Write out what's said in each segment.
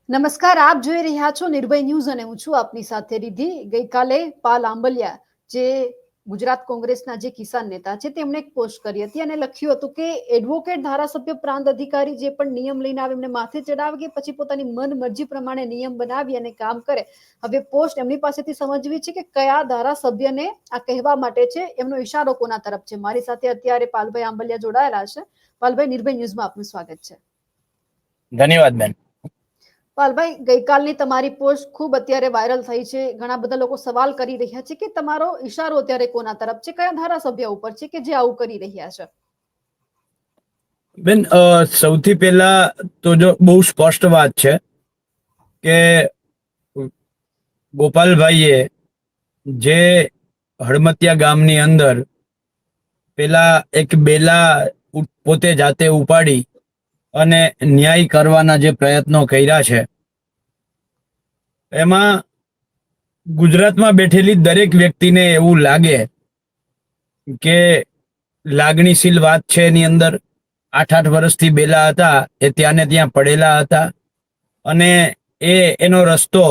નમસ્કાર, આપ જોઈ રહ્યા છો નિર્ભય ન્યૂઝ અને હું છું આપની સાથે રિધિ. ગઈકાલે પાલ આંબલિયા જે ગુજરાત કોંગ્રેસના જે કિસાન નેતા છે તેમણે એક પોસ્ટ કરી હતી અને લખ્યું હતું કે એડવોકેટ ધારાસભ્ય પ્રાંત અધિકારી જે પણ નિયમ લઈને આવે એમને માથે ચડાવે કે પછી પોતાની મન મરજી પ્રમાણે નિયમ બનાવી અને કામ કરે. હવે પોસ્ટ એમની પાસેથી સમજવી છે કે કયા ધારાસભ્યને આ કહેવા માટે છે, એમનો ઈશારો કોના તરફ છે. મારી સાથે અત્યારે પાલભાઈ આંબલિયા જોડાયેલા છે. પાલભાઈ, નિર્ભય ન્યૂઝમાં આપનું સ્વાગત છે. ધન્યવાદ બેન. પાલભાઈ, ગઈકાલની તમારી પોસ્ટ ખૂબ અત્યારે વાયરલ થઈ છે. ઘણા બધા લોકો સવાલ કરી રહ્યા છે કે તમારો ઈશારો અત્યારે કોના તરફ છે, કયા ધારાસભ્ય ઉપર છે કે જે આવું કરી રહ્યા છે? બેન, સૌથી પહેલા તો જો બહુ સ્પષ્ટ વાત છે કે ગોપાલભાઈએ જે હળમતિયા ગામની અંદર પેલા એક બેલા પોતે જાતે ઉપાડી અને ન્યાય કરવાના જે પ્રયત્નો કર્યા છે, એમાં ગુજરાતમાં બેઠેલી દરેક વ્યક્તિને એવું લાગે કે લાગણીશીલ વાત છે. એની અંદર 8 વર્ષથી બેલા હતા, એ ત્યાં ને ત્યાં પડેલા હતા અને એનો રસ્તો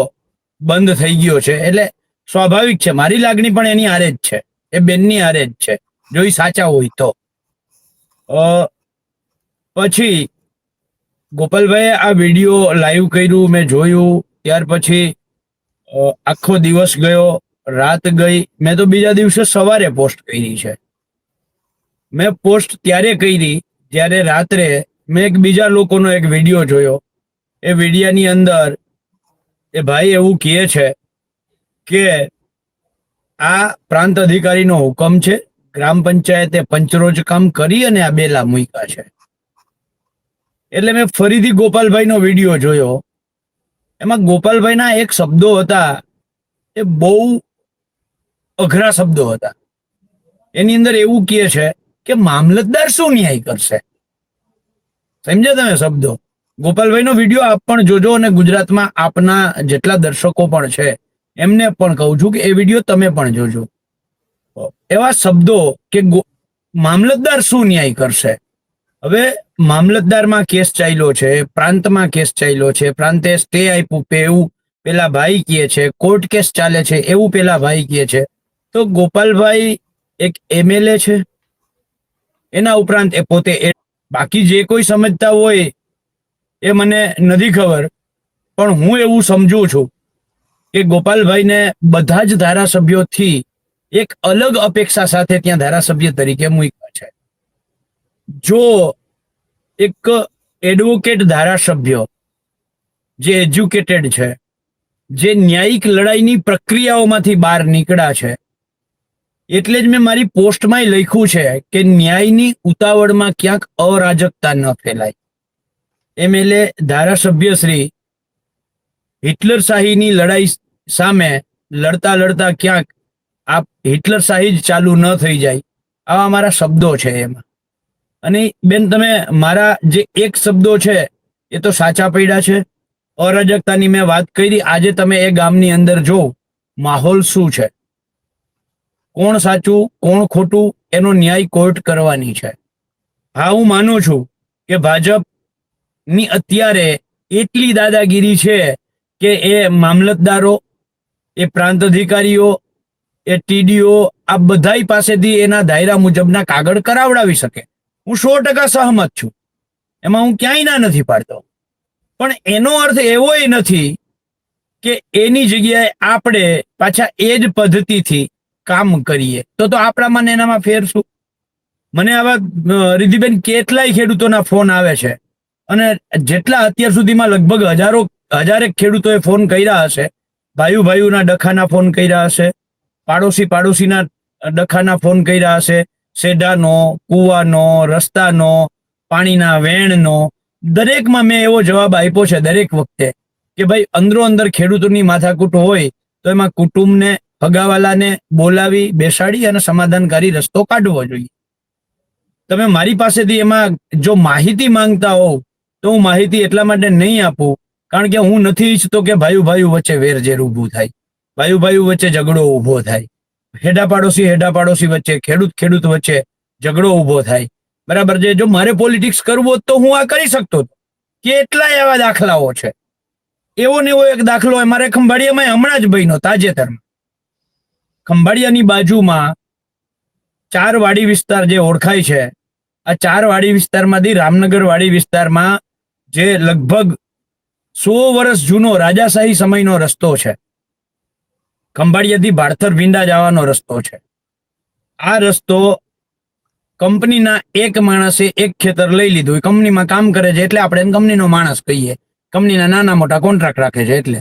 બંધ થઈ ગયો છે. એટલે સ્વાભાવિક છે, મારી લાગણી પણ એની હારે જ છે, એ બેનની હારે જ છે, જો એ સાચા હોય તો. પછી ગોપાલભાઈએ આ વિડીયો લાઈવ કર્યું, મેં જોયું. ત્યાર પછી આખો દિવસ ગયો, રાત ગઈ. મેં તો બીજા દિવસે સવારે પોસ્ટ કરી છે. મેં પોસ્ટ ત્યારે કરી જ્યારે રાત્રે મેં એક બીજા લોકોનો એક વિડીયો જોયો. એ વિડીયાની અંદર એ ભાઈ એવું કહે છે કે આ પ્રાંત અધિકારીનો હુકમ છે, ગ્રામ પંચાયતે પંચરોજ કામ કરી અને આ બેલા મૂક્યા છે. એટલે મેં ફરીથી ગોપાલભાઈનો વિડીયો જોયો. એમાં ગોપાલભાઈના એક શબ્દો હતા, એ બહુ અઘરા શબ્દો હતા. એની અંદર એવું કહે છે કે મામલતદાર શું ન્યાય કરશે. સમજે તમે શબ્દો? ગોપાલભાઈનો વિડીયો આપ પણ જોજો અને ગુજરાતમાં આપના જેટલા દર્શકો પણ છે એમને પણ કહું છું કે એ વિડીયો તમે પણ જોજો. એવા શબ્દો કે મામલતદાર શું ન્યાય કરશે. હવે મામલતદારમાં કેસ ચાલ્યો છે, પ્રાંતમાં કેસ ચાલ્યો છે, પ્રાંતે સ્ટે આપ્યું એવું પેલા ભાઈ કહે છે, કોર્ટ કેસ ચાલે છે એવું પેલા ભાઈ કહે છે. તો ગોપાલભાઈ એક એમએલએ છે, એના ઉપરાંત એ પોતે બાકી જે કોઈ સમજતા હોય એ મને નથી ખબર, પણ હું એવું સમજુ છું કે ગોપાલભાઈને બધા જ ધારાસભ્યોથી એક અલગ અપેક્ષા સાથે ત્યાં ધારાસભ્ય તરીકે મૂક્યા છે. જો એક એડવોકેટ ધારાસભ્ય જે એજ્યુકેટેડ છે, જે ન્યાયિક લડાઈની પ્રક્રિયાઓમાંથી બહાર નીકળ્યા છે, એટલે જ મેં મારી પોસ્ટમાં લખ્યું છે કે ન્યાયની ઉતાવળમાં ક્યાંક અરાજકતા ન ફેલાય. એમએલએ ધારાસભ્ય શ્રી હિટલરશાહીની લડાઈ સામે લડતા લડતા ક્યાંક આ હિટલરશાહી જ ચાલુ ન થઈ જાય, આવા મારા શબ્દો છે એમાં. અને બેન, તમે મારા જે એક શબ્દો છે એ તો સાચા પડ્યા છે. અરાજકતાની મેં વાત કરી. આજે તમે એ ગામની અંદર જો માહોલ શું છે, કોણ સાચું કોણ ખોટું એનો ન્યાય કોર્ટ કરવાની છે. હા, હું માનું છું કે ભાજપની અત્યારે એટલી દાદાગીરી છે કે એ મામલતદારો, એ પ્રાંત અધિકારીઓ, એ ટીડીઓ આ બધાય પાસેથી એના દાયરા મુજબના કાગળ કરાવડાવી શકે. હું 100% સહમત છું, એમાં હું ક્યાંય ના નથી પાડતો. પણ એનો અર્થ એવો નથી કે એની જગ્યાએ આપણે પાછા એ જ પદ્ધતિથી કામ કરીએ. તો આપણામાં એનામાં ફેર શું? મને આવા રિધિબેન કેટલાય ખેડૂતોના ફોન આવે છે અને જેટલા અત્યાર સુધીમાં લગભગ હજારેક ખેડૂતોએ ફોન કર્યા હશે. ભાઈઓના ડખાના ફોન કર્યા હશે, પાડોશીના ડખાના ફોન કર્યા હશે, સેઢાનો, કૂવાનો, રસ્તાનો, પાણીના વેણનો. દરેકમાં મેં એવો જવાબ આપ્યો છે દરેક વખતે કે ભાઈ અંદરો અંદર ખેડૂતોની માથાકૂટ હોય તો એમાં કુટુંબને, હગાવાલાને બોલાવી બેસાડી અને સમાધાનકારી રસ્તો કાઢવો જોઈએ. તમે મારી પાસેથી એમાં જો માહિતી માંગતા હોવ તો હું માહિતી એટલા માટે નહીં આપું કારણ કે હું નથી ઈચ્છતો કે ભાઈઓ વચ્ચે વેરઝેર ઊભું થાય, ભાઈઓ વચ્ચે ઝઘડો ઊભો થાય, હેડા પાડોશી વચ્ચે, ખેડૂત વચ્ચે ઝઘડો ઊભો થાય. બરાબર છે? જો મારે પોલિટિક્સ કરવું હોત તો હું આ કરી શકતો. કેટલાય એવા દાખલાઓ છે. એવો ને એવો એક દાખલો અમારે ખંભાળિયામાં હમણાં જ બન્યો તાજેતરમાં. ખંભાળિયાની બાજુમાં 4 વાડી વિસ્તાર જે ઓળખાય છે, આ 4 વાડી વિસ્તારમાંથી રામનગર વાડી વિસ્તારમાં જે લગભગ 100 વર્ષ જૂનો રાજાશાહી સમયનો રસ્તો છે, ખંભાળિયાથી ભાડથર વિંડા જવાનો રસ્તો છે. આ રસ્તો કંપનીના એક માણસે એક ખેતર લઈ લીધું. કંપનીમાં કામ કરે છે એટલે આપણે કંપનીનો માણસ કહીએ, કંપનીના નાના મોટા કોન્ટ્રાક્ટ રાખે છે. એટલે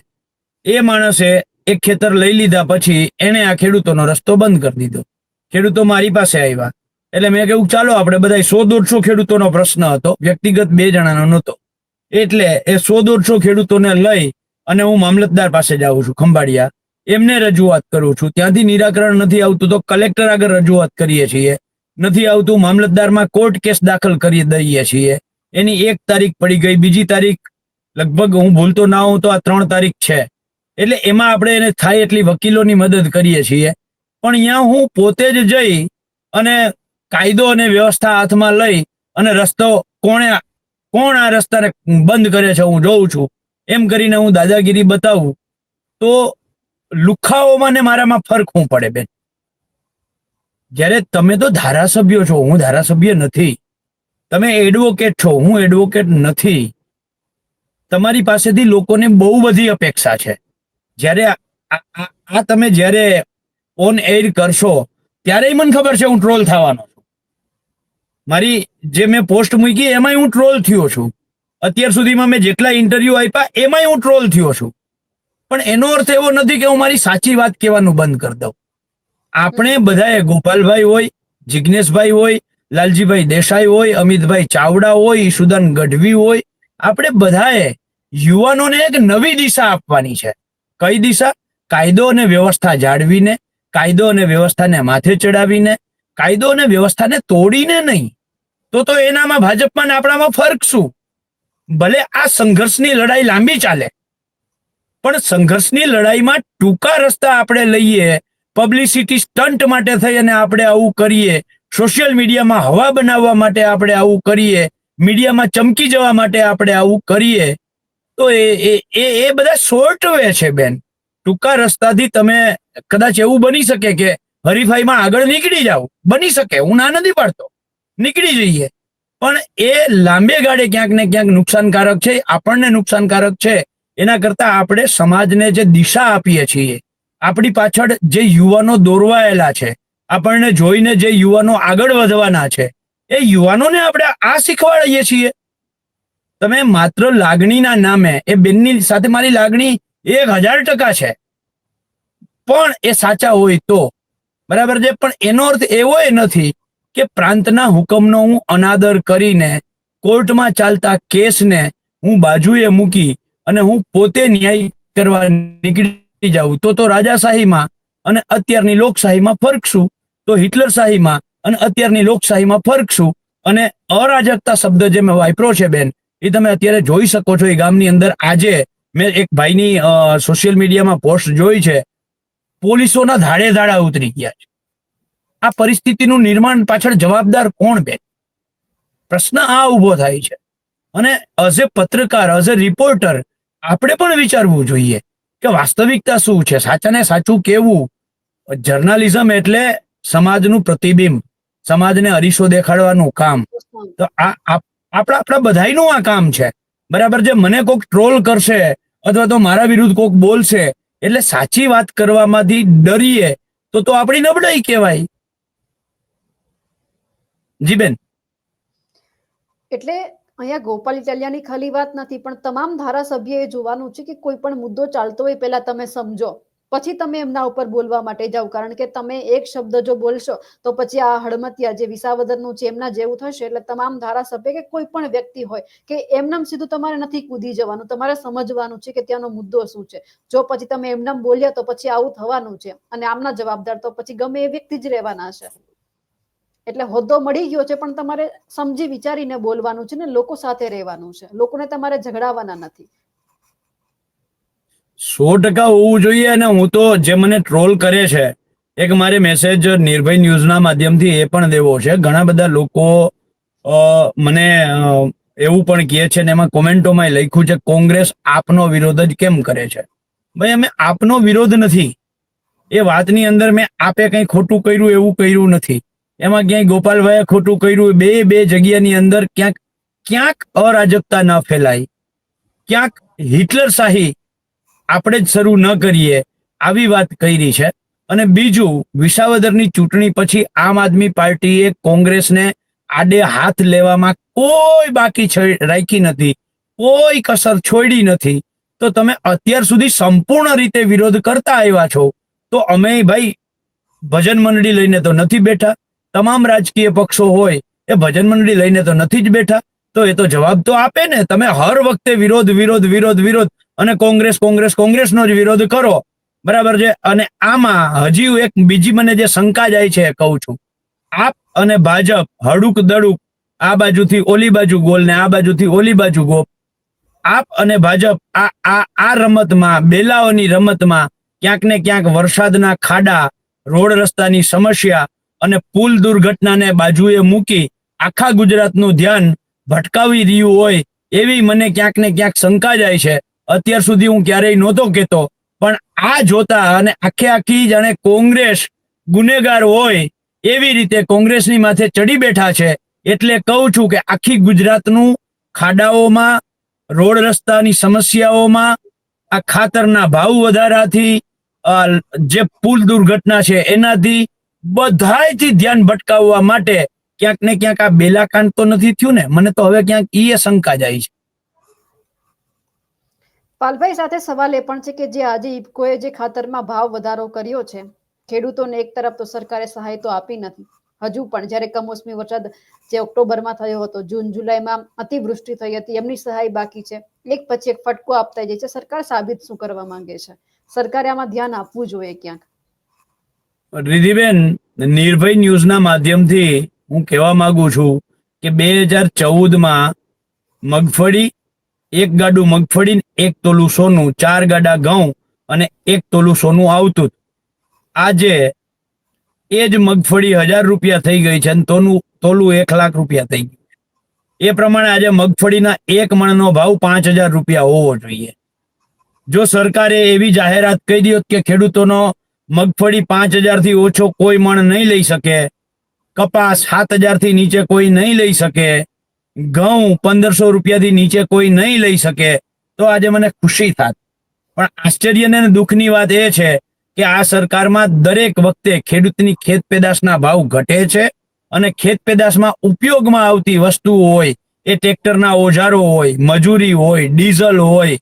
એ માણસે એક ખેતર લઈ લીધા પછી એને આ ખેડૂતોનો રસ્તો બંધ કરી દીધો. ખેડૂતો મારી પાસે આવ્યા એટલે મેં કહ્યું ચાલો આપણે બધા 100-150 ખેડૂતોનો પ્રશ્ન હતો, વ્યક્તિગત 2 જણાનો નહોતો. એટલે એ 100-150 ખેડૂતોને લઈ અને હું મામલતદાર પાસે જાઉં છું ખંભાળિયા, એમને રજૂઆત કરું છું. ત્યાંથી નિરાકરણ નથી આવતું તો કલેક્ટર આગળ રજૂઆત કરીએ છીએ, નથી આવતું મામલતદારમાં કોર્ટ કેસ દાખલ કરી દઈએ છીએ. એની 1 તારીખ પડી ગઈ, બીજી તારીખ લગભગ હું ભૂલતો ના હોઉં તો આ 3 તારીખ છે. એટલે એમાં આપણે એને થાય એટલી વકીલોની મદદ કરીએ છીએ. પણ અહીંયા હું પોતે જ જઈ અને કાયદો અને વ્યવસ્થા હાથમાં લઈ અને રસ્તો કોણ આ રસ્તાને બંધ કરે છે હું જોઉં છું એમ કરીને હું દાદાગીરી બતાવું તો લુખાઓમાં ને મારામાં ફરક શું પડે બેન? જ્યારે તમે તો ધારાસભ્યો છો, હું ધારાસભ્ય નથી. તમે એડવોકેટ છો, હું એડવોકેટ નથી. તમારી પાસેથી લોકોને બહુ બધી અપેક્ષા છે. જ્યારે આ તમે જ્યારે ઓન એર કરશો ત્યારે મને ખબર છે હું ટ્રોલ થવાનો છું. મારી જે મેં પોસ્ટ મૂકી એમાંય હું ટ્રોલ થયો છું. અત્યાર સુધીમાં મેં જેટલા ઇન્ટરવ્યુ આપ્યા એમાંય હું ટ્રોલ થયો છું. પણ એનો અર્થ એવો નથી કે હું મારી સાચી વાત કહેવાનું બંધ કરી દઉં. આપણે બધાએ ગોપાલભાઈ હોય, જિજ્ઞેશભાઈ હોય, લાલજીભાઈ દેસાઈ હોય, અમિતભાઈ ચાવડા હોય, ઈશુદાન ગઢવી હોય, આપણે બધાએ યુવાનોને એક નવી દિશા આપવાની છે. કઈ દિશા? કાયદો અને વ્યવસ્થા જાળવીને, કાયદો અને વ્યવસ્થાને માથે ચડાવીને, કાયદો અને વ્યવસ્થાને તોડીને નહીં. તો એનામાં ભાજપમાં ને આપણામાં ફરક શું? ભલે આ સંઘર્ષની લડાઈ લાંબી ચાલે પણ સંઘર્ષની લડાઈમાં ટૂંકા રસ્તા આપણે લઈએ, પબ્લિસિટી સ્ટન્ટ માટે થઈ અને આપણે આવું કરીએ, સોશિયલ મીડિયામાં હવા બનાવવા માટે આપણે આવું કરીએ, મીડિયામાં ચમકી જવા માટે આપણે આવું કરીએ, તો એ બધા શોર્ટ વે છે બેન. ટૂંકા રસ્તાથી તમે કદાચ એવું બની શકે કે હરીફાઈમાં આગળ નીકળી જાવ, બની શકે, હું ના નથી પાડતો, નીકળી જઈએ. પણ એ લાંબે ગાળે ક્યાંક ને ક્યાંક નુકસાનકારક છે, આપણને નુકસાનકારક છે. એના કરતા આપણે સમાજને જે દિશા આપીએ છીએ, આપણી પાછળ જે યુવાનો દોરવાયેલા છે, આપણને જોઈને જે યુવાનો આગળ વધવાના છે, એ યુવાનોને આપણે આ શીખવાડીએ છીએ. તમે માત્ર લાગણીના નામે, એ બેનની સાથે મારી લાગણી 1000% છે, પણ એ સાચા હોય તો બરાબર છે. પણ એનો અર્થ એવો નથી કે પ્રાંતના હુકમનો હું અનાદર કરીને કોર્ટમાં ચાલતા કેસને હું બાજુએ મૂકી અને હું પોતે ન્યાય કરવા નીકળી જાઉં. તો રાજાશાહીમાં અને અત્યારની લોકશાહીમાં ફરક શું? તો હિટલરશાહીમાં અને અત્યારની લોકશાહીમાં ફરક શું? અને અરાજકતા શબ્દ જે મેં વાપર્યો છે બેન, એ તમે અત્યારે જોઈ શકો છો. એ ગામની અંદર આજે મેં એક ભાઈની સોશિયલ મીડિયામાં પોસ્ટ જોઈ છે, પોલીસોના ધાડે ધાડા ઉતરી ગયા છે. આ પરિસ્થિતિનું નિર્માણ પાછળ જવાબદાર કોણ બેન? પ્રશ્ન આ ઉભો થાય છે. અને એઝ એ પત્રકાર, એઝ એ રિપોર્ટર આપણે પણ વિચારવું જોઈએ કે વાસ્તવિકતા શું છે, સાચાને સાચું કેવું. જર્નાલિઝમ એટલે સમાજનું પ્રતિબિંબ, સમાજને અરીસો દેખાડવાનું કામ. તો આપણા બધાયનું આ કામ છે, બરાબર છે. મને કોઈક ટ્રોલ કરશે અથવા તો મારા વિરુદ્ધ કોઈક બોલશે એટલે સાચી વાત કરવામાંથી ડરીએ તો આપણી નબળાઈ કહેવાય. જી બેન. એટલે અહીંયા ગોપાલ ઇટાલિયાની ખાલી વાત નથી, પણ તમામ ધારાસભ્યોએ જોવાનું છે કે કોઈ પણ મુદ્દો ચાલતો હોય પહેલા તમે સમજો, પછી તમે એમના ઉપર બોલવા માટે જાઓ. કારણ કે તમે એક શબ્દ જો બોલશો તો પછી આ હળમતિયા જે વિસાવદરનું છે એમના જેવું થશે. એટલે તમામ ધારાસભ્ય કે કોઈ પણ વ્યક્તિ હોય કે એમનામ સીધું તમારે નથી કૂદી જવાનું, તમારે સમજવાનું છે કે ત્યાંનો મુદ્દો શું છે. જો પછી તમે એમનામ બોલ્યા તો પછી આવું થવાનું છે, અને આમના જવાબદાર તો પછી ગમે એ વ્યક્તિ જ રહેવાના છે. એટલે હોદ્દો મળી ગયો છે, પણ તમારે સમજી વિચારીને બોલવાનું છે ને લોકો સાથે રહેવાનું છે. લોકોને તમારે ઝઘડાવવાના નથી. 100% હોવું જોઈએ. અને હું તો જે મને ટ્રોલ કરે છે, એક મારે મેસેજ નિર્ભય ન્યૂઝના માધ્યમથી એ પણ દેવો છે. ઘણા બધા લોકો મને એવું પણ કહે છે ને એમાં કોમેન્ટોમાં લખ્યું છે કોંગ્રેસ આપનો વિરોધ જ કેમ કરે છે. ભાઈ અમે આપનો વિરોધ નથી. એ વાતની અંદર મેં આપે કંઈ ખોટું કર્યું એવું કર્યું નથી. એમાં ક્યાંય ગોપાલભાઈએ ખોટું કર્યું, બે જગ્યાની અંદર ક્યાંક ક્યાંક અરાજકતા ન ફેલાય, ક્યાંક હિટલર શાહી આપણે જ શરૂ ન કરીએ આવી વાત કરી છે. અને બીજું, વિસાવદરની ચૂંટણી પછી આમ આદમી પાર્ટીએ કોંગ્રેસને આડે હાથ લેવામાં કોઈ બાકી રાખી નથી, કોઈ કસર છોડી નથી. તો તમે અત્યાર સુધી સંપૂર્ણ રીતે વિરોધ કરતા આવ્યા છો, તો અમે ભાઈ ભજન મંડળી લઈને તો નથી બેઠા. તમામ રાજકીય પક્ષો હોય એ ભજન મંડળી લઈને તો નથી જ બેઠા. તો એ તો જવાબ તો આપે ને. તમે હર વખતે વિરોધ વિરોધ વિરોધ વિરોધ અને કોંગ્રેસ કોંગ્રેસ કોંગ્રેસનો જ વિરોધ કરો, બરાબર છે. અને આમાં હજી એક બીજી મને જે શંકા જાય છે કહું છું, આપ અને ભાજપ હડુક દડુક આ બાજુથી ઓલી બાજુ ગોલ ને આ બાજુથી ઓલી બાજુ ગોપ. આપ અને ભાજપ આ રમતમાં, બેલાઓની રમતમાં ક્યાંક ને ક્યાંક વરસાદના ખાડા, રોડ રસ્તાની સમસ્યા અને પુલ દુર્ઘટનાને બાજુએ મૂકી આખા ગુજરાતનું ધ્યાન ભટકાવી રહ્યું હોય એવી મને ક્યાંક ને ક્યાંક શંકા જાય છે. અત્યાર સુધી હું ક્યારેય નહોતો કહેતો, પણ આ જોતા અને આખી જાણે કોંગ્રેસ ગુનેગાર હોય એવી રીતે કોંગ્રેસની માથે ચડી બેઠા છે. એટલે કહું છું કે આખી ગુજરાતનું ખાડાઓમાં, રોડ રસ્તાની સમસ્યાઓમાં, આ ખાતરના ભાવ વધારાથી, જે પુલ દુર્ઘટના છે એનાથી બધાયથી ધ્યાન ભટકાવવા માટે ક્યાંક ને ક્યાંક આ બેલાકાંડ તો નથી થયું ને. મને તો હવે ક્યાંક એ શંકા જાય છે. પાલભાઈ, સાથે સવાલ એ પણ છે કે જે આજે ઇફકોએ જે ખાતરમાં ભાવ વધારો કર્યો છે, ખેડૂતોને એક તરફ તો સરકારે સહાય તો આપી નથી હજુ પણ. જ્યારે કમોસમી વરસાદ જે ઓક્ટોબરમાં થયો હતો, જૂન જુલાઈમાં અતિવૃષ્ટિ થઈ હતી, એમની સહાય બાકી છે. એક પછી એક ફટકો આપતા જાય છે. સરકાર સાબિત શું કરવા માંગે છે? સરકારે આમાં ધ્યાન આપવું જોઈએ ક્યાંક. રિધિબેન, નિર્ભય ન્યૂઝના માધ્યમથી હું કહેવા માંગુ છું કે 2014માં મગફળી, એક ગાડું મગફળી, એક તોલું સોનું, 4 ગાડા ઘઉં અને 1 તોલું સોનું આવતું. આજે એ જ મગફળી 1000 રૂપિયા થઈ ગઈ છે અને તોલું 1 લાખ રૂપિયા થઈ ગયું. એ પ્રમાણે આજે મગફળીના 1 મણનો ભાવ 5000 રૂપિયા હોવો જોઈએ. જો સરકારે એવી જાહેરાત કરી દોત કે ખેડૂતોનો મગફળી 5000 થી ઓછો કોઈ મણ નહીં લઈ શકે, કપાસ 7000 થી નીચે કોઈ નહીં લઈ શકે, ઘઉં 1500 રૂપિયાથી નીચે કોઈ નહીં લઈ શકે, તો આજે મને ખુશી થાત. પણ આશ્ચર્ય અને દુઃખની વાત એ છે કે આ સરકારમાં દરેક વખતે ખેડૂતની ખેત પેદાશના ભાવ ઘટે છે અને ખેત પેદાશમાં ઉપયોગમાં આવતી વસ્તુઓ હોય, એ ટ્રેક્ટરના ઓજારો હોય, મજૂરી હોય, ડીઝલ હોય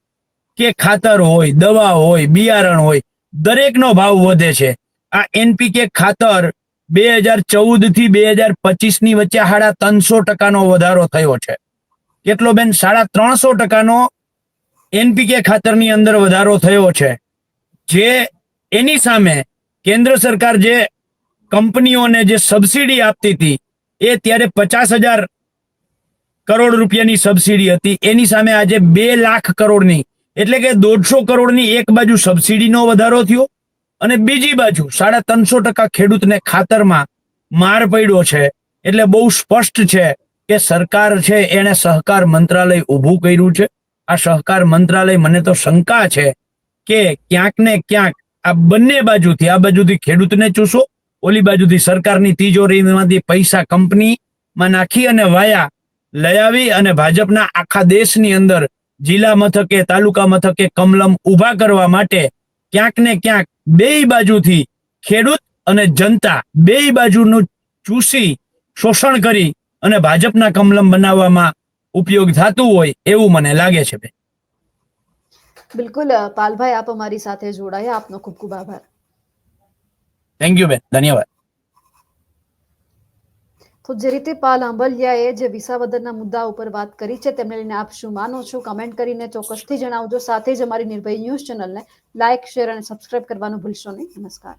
કે ખાતર હોય, દવા હોય, બિયારણ હોય, દરેકનો ભાવ વધે છે. આ એનપીકે ખાતર 2014 થી 2025 ની વચ્ચે 350% વધારો થયો છે. કેટલો બેન? 350% એનપીકે ખાતરની અંદર વધારો થયો છે. જે એની સામે કેન્દ્ર સરકાર જે કંપનીઓને જે સબસિડી આપતી હતી, એ ત્યારે 50,000 કરોડ રૂપિયાની સબસિડી હતી. એની સામે આજે 2 લાખ કરોડની, એટલે કે 150 કરોડની એક બાજુ સબસિડીનો વધારો થયો અને બીજી બાજુ 350% ખેડૂતને ખાતરમાં માર પડ્યો છે. એટલે બહુ સ્પષ્ટ છે કે સરકાર છે એને સહકાર મંત્રાલય ઊભું કર્યું છે. આ સહકાર મંત્રાલય, મને તો શંકા છે કે ક્યાંક ને ક્યાંક આ બંને બાજુથી, આ બાજુથી ખેડૂતને ચૂસો, ઓલી બાજુથી સરકારની તિજોરીમાંથી પૈસા કંપનીમાં નાખી અને વાયા લઈ આવી અને ભાજપના આખા દેશની અંદર જિલ્લા મથકે, તાલુકા મથકે કમલમ ઊભા કરવા માટે ક્યાંક ને ક્યાંક બેય બાજુથી ખેડૂત અને જનતા બેય બાજુનું ચૂસી શોષણ કરી અને ભાજપના કમલમ બનાવવામાં ઉપયોગ થતું હોય એવું મને લાગે છે. બિલકુલ પાલભાઈ, આપ અમારી સાથે જોડાયા, આપનો ખૂબ ખૂબ આભાર. થેન્ક યુ બેન, ધન્યવાદ. તો જે રીતે પાલ આંબલિયાએ જે વિસાવદરના મુદ્દા ઉપર વાત કરી છે, તેમને લઈને આપ શું માનો છો? કમેન્ટ કરીને ચોક્કસથી જણાવજો. સાથે જ અમારી નિર્ભય ન્યૂઝ ચેનલને લાઇક, શેર અને સબસ્ક્રાઇબ કરવાનું ભૂલશો નહીં. નમસ્કાર.